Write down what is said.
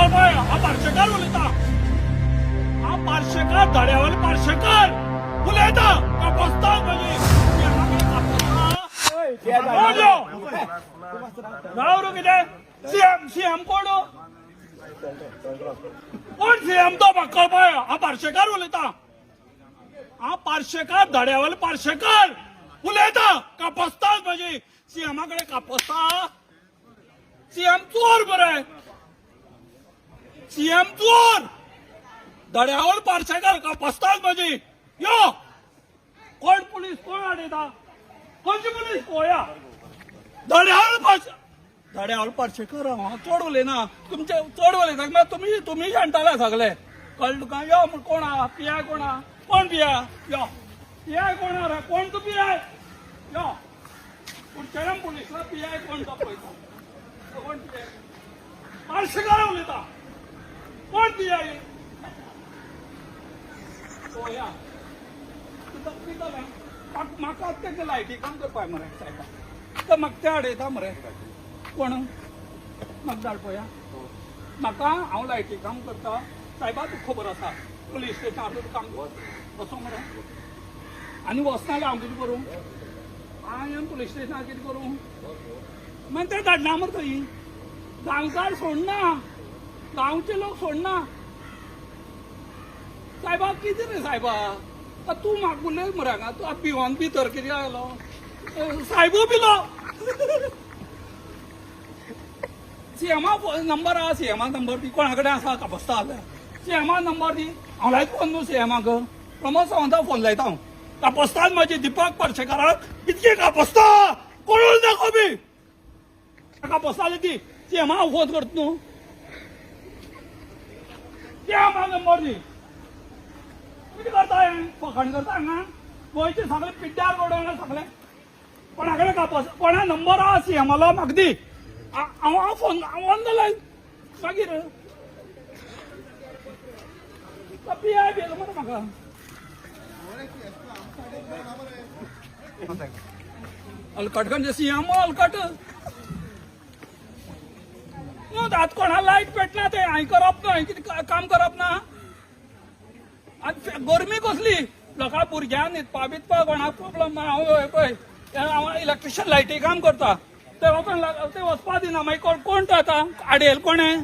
प्रकल्प आहे हा पार्शेकार उलयता हा पार्शेकार धड्यावयले पार्शेकार उलयता का बसता म्हणजे राव कितें सीएम कोण सीएम तो प्रकल्प आहे हा पार्शेकार उलयता हा पार्शेकार धड्यावयले पार्शेकार उलयता का बसता म्हणजे सीएमाकडे कापसता सीएम चोर बरे सीएम चोर धड्यावयले पार्शेकार का बसता म्हणजे यो कोण पुलीस कोण आडयता खंयची पुलीस पळया धड्यावयले पार्शेकार हांव चड उलयना तुमचे चड उलयता मागीर तुम्ही जाणटाले सगळे कळ्ळें तुका यो कोण आहा पीआय कोण आहा कोण पीआय यो पीआय कोण आहा कोण तूं पीआय यो कुडचें पुलीसला पीआय कोण तो पळयता कोण पीआय पार्शेकार उलयता कोण पीआय पळया म्हाका तें लायटी काम करपाक मरे सायबा तर म्हाका ते आडयता मरे कोण म्हाका धाड पळया म्हाका हांव लायटी काम करता सायबा तुका खबर आसा पुलीस स्टेशनार काम वचूं मरे आनी वचना जाल्यार हांव कितें करूं हांव येवन पुलीस स्टेशनार कितें करूं मागीर ते धाडना मरे थंय गांवकार सोडना गांवचे लोक सोडना सायबा कितें रे सायबा तूं म्हाका उलय मरे हांगा तूं भिवून भितर कितें आयलो सायबू पिलो सीएमा नंबर आहा सीएमा नंबर दी कोणा कडेन आसा कापसता जाल्यार सीएमा नंबर दी हांव लायत फोन न्हू सीएमाक प्रमोद सावंताक फोन लायता हांव कापसतात म्हाजे दिपक पार्शेकाराक इतके कापसता कळून दाखो बी कापसताली ती सीएमा हांव फोन करता न्हू सीएमा नंबर दी कितें करता हें फकाण करता हांगा गोंयचे सगळे पिड्ड्यार गोडवले सगळे कोणा कडेन कापस कोणा नंबर आहा सीएमालो म्हाका दी हांव फोन जालें मागीर पीआय भेलो मरे म्हाका अलकट खंयचे सीएम अलकट आतां कोणा लायट पेटना ते हांवें करप ना हांवें कितें काम करप ना आनी गरमी कसली लोकां भुरग्यांक न्हिदपा बिदपा कोणाक प्रॉब्लम ना हांव पळय हांव इलेक्ट्रिशियन लायटी काम करता ते वचून ते वचपा दिना मागीर कोण तो आतां आडयेल कोणें